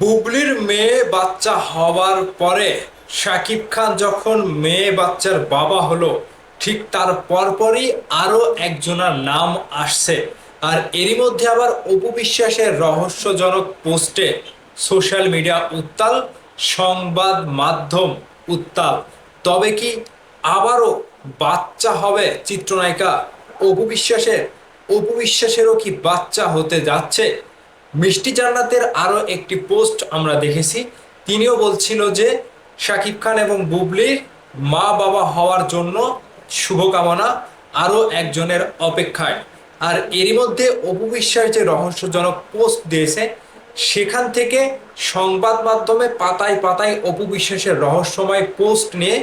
বুবলির মেয়ে বাচ্চা হওয়ার পরে শাকিব খান যখন মেয়ে বাচ্চার বাবা হলো, ঠিক তার পরপরই আরো একজনের নাম আসছে। আর এরই মধ্যে আবার অপু বিশ্বাসের রহস্যজনক পোস্টে সোশ্যাল মিডিয়া উত্তাল, সংবাদ মাধ্যম উত্তাল। তবে কি আবারও বাচ্চা হবে চিত্রনায়িকা অপু বিশ্বাসের? অপু বিশ্বাসেরও কি বাচ্চা হতে যাচ্ছে? মিষ্টি জান্নাতের আরো একটি পোস্ট আমরা দেখেছি। তিনিও বলছিল যে শাকিব খান এবং বুবলির মা বাবা হওয়ার জন্য শুভকামনা, আরো একজনের অপেক্ষায়। আর এরই মধ্যে অপু বিশ্বাস যে রহস্যজনক পোস্ট দিয়েছে, সেখান থেকে সংবাদ মাধ্যমে পাতায় পাতায় অপু বিশ্বাসের রহস্যময় পোস্ট নিয়ে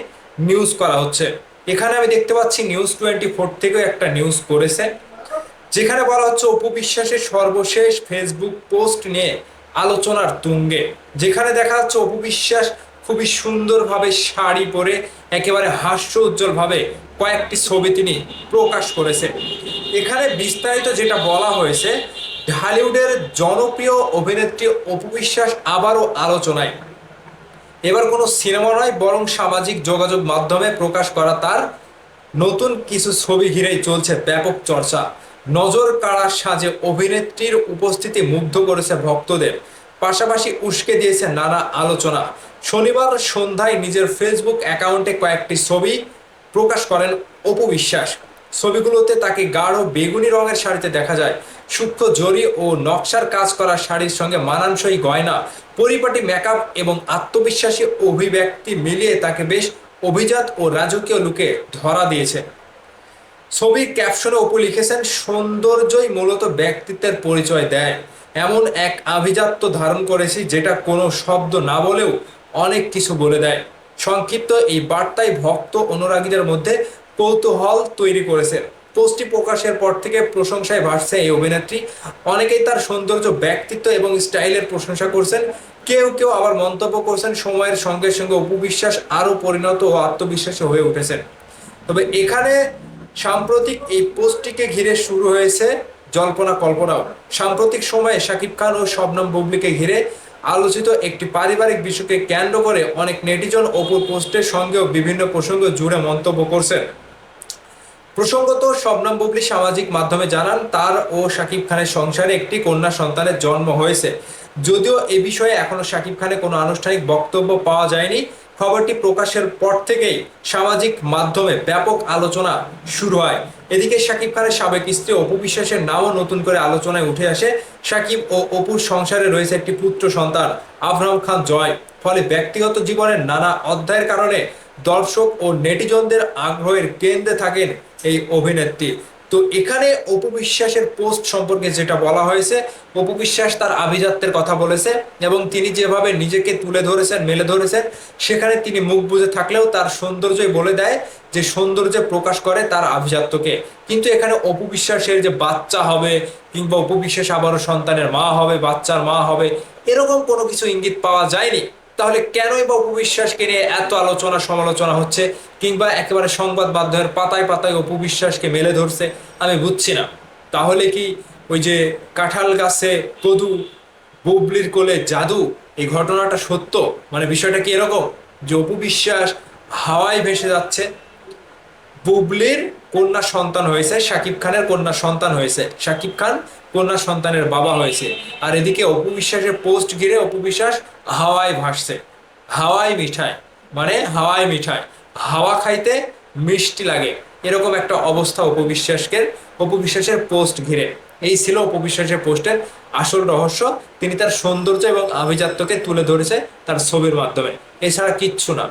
নিউজ করা হচ্ছে। এখানে আমি দেখতে পাচ্ছি নিউজ 24 থেকেও একটা নিউজ করেছে, যেখানে বলা হচ্ছে অপু বিশ্বাসের সর্বশেষ ফেসবুক পোস্ট নিয়ে আলোচনার তুঙ্গে। যেখানে দেখা যাচ্ছে অপু বিশ্বাস খুবই সুন্দরভাবে শাড়ি পরে একেবারে হাস্য উজ্জ্বলভাবে কয়েকটি ছবি তিনি প্রকাশ করেছে। এখানে বিস্তারিত যেটা বলা হয়েছে, ঢালিউডের জনপ্রিয় অভিনেত্রী অপু বিশ্বাস আবারও আলোচনায়। এবার কোনো সিনেমা নয়, বরং সামাজিক যোগাযোগ মাধ্যমে প্রকাশ করা তার নতুন কিছু ছবি ঘিরেই চলছে ব্যাপক চর্চা। নজর কাড়া সাজে অভিনেত্রীর উপস্থিতি মুগ্ধ করেছে ভক্তদের, পাশাপাশি উস্কে দিয়েছে নানা আলোচনা। শনিবার সন্ধ্যায় নিজের ফেসবুক অ্যাকাউন্টে কয়েকটি ছবি প্রকাশ করেন অপু বিশ্বাস। ছবিগুলোতে তাকে গাঢ় বেগুনি রঙের শাড়িতে দেখা যায়। সূক্ষ্ম জরি ও নকশার কাজ করা শাড়ির সঙ্গে মানানসই গয়না, পরিপাটি মেকআপ এবং আত্মবিশ্বাসী অভিব্যক্তি মিলিয়ে তাকে বেশ অভিজাত ও রাজকীয় লুকে ধরা দিয়েছে। ছবির ক্যাপশনে অপু লিখেছেন, সৌন্দর্যই মূলত ব্যক্তিত্বের পরিচয় দেয়। এমন এক আভিজাত্য ধারণ করেছি যেটা কোনো শব্দ না বলেও অনেক কিছু বলে দেয়। সংক্ষিপ্ত এই বার্তায় ভক্ত অনুরাগীদের মধ্যে কৌতূহল তৈরি করেছে। পোস্টটি প্রকাশের পর থেকে প্রশংসায় ভাসছে এই অভিনেত্রী। অনেকেই তার সৌন্দর্য, ব্যক্তিত্ব এবং স্টাইলের প্রশংসা করছেন। কেউ কেউ আবার মন্তব্য করছেন, সময়ের সঙ্গে সঙ্গে অপু বিশ্বাস আরও পরিণত ও আত্মবিশ্বাসী হয়ে উঠেছেন। তবে এখানে সাম্প্রতিক এই পোস্টটিকে ঘিরে শুরু হয়েছে জল্পনা কল্পনাও। সাম্প্রতিক সময়ে শাকিব খান ও শবনম বুবলিকে ঘিরে আলোচিত একটি পারিবারিক বিষয়কে কেন্দ্র করে অনেক নেটিজন অপুর পোস্টের সঙ্গেও বিভিন্ন প্রসঙ্গ জুড়ে মন্তব্য করছেন। প্রসঙ্গত, শবনম বুবলি সামাজিক মাধ্যমে জানান, তার ও শাকিব খানের সংসারে একটি কন্যা সন্তানের জন্ম হয়েছে। যদিও এ বিষয়ে এখনো শাকিব খানের কোনো আনুষ্ঠানিক বক্তব্য পাওয়া যায়নি। খবরটি প্রকাশের পর থেকেই সামাজিক মাধ্যমে ব্যাপক আলোচনা শুরু হয়। এদিকে শাকিব খানের সাবেক স্ত্রী অপু বিশ্বাসের নামও নতুন করে আলোচনায় উঠে আসে। শাকিব ও অপুর সংসারে রয়েছে একটি পুত্র সন্তান, আবরাম খান জয়। ফলে ব্যক্তিগত জীবনের নানা অধ্যায়ের কারণে দর্শক ও নেটিজনদের আগ্রহের কেন্দ্রে থাকেন এই অভিনেত্রী। তো এখানে অপু বিশ্বাসের পোস্ট সম্পর্কে যেটা বলা হয়েছে, অপু বিশ্বাস তার আভিজাত্যের কথা বলেছে এবং তিনি যেভাবে নিজেকে তুলে ধরেছেন, মেলে ধরেছেন, সেখানে তিনি মুখ বুজে থাকলেও তার সৌন্দর্যই বলে দেয়, যে সৌন্দর্য প্রকাশ করে তার আভিজাত্যকে। কিন্তু এখানে অপু বিশ্বাসের যে বাচ্চা হবে, কিংবা অপু বিশ্বাস আবারও সন্তানের মা হবে, বাচ্চার মা হবে, এরকম কোনো কিছু ইঙ্গিত পাওয়া যায়নি। তাহলে কেনই বা অপু বিশ্বাসকে নিয়ে এত আলোচনা সমালোচনা হচ্ছে, কিংবা একেবারে সংবাদ মাধ্যমের পাতায় পাতায় অপু বিশ্বাসকে মেলে ধরছে, আমি বুঝছি না। তাহলে কি ওই যে কাঁঠাল গাছে কদু, বুবলির কোলে জাদু, এই ঘটনাটা সত্য? মানে বিষয়টা কি এরকম যে অপু বিশ্বাস হাওয়ায় ভেসে যাচ্ছে, বুবলির কন্যা সন্তান হয়েছে, শাকিব খানের কন্যা সন্তান হয়েছে, শাকিব খান কন্যা সন্তানের বাবা হয়েছে, আর এদিকে অপু বিশ্বাসের পোস্ট ঘিরে অপু বিশ্বাস হাওয়ায় ভাসছে। হাওয়ায় মিঠাই, মানে হাওয়ায় মিঠাই, হাওয়া খাইতে মিষ্টি লাগে, এরকম একটা অবস্থা অপু বিশ্বাসের পোস্ট ঘিরে। এই ছিল অপু বিশ্বাসের পোস্টের আসল রহস্য। তিনি তার সৌন্দর্য এবং আভিজাত্যকে তুলে ধরেছে তার ছবির মাধ্যমে, এছাড়া কিচ্ছু না।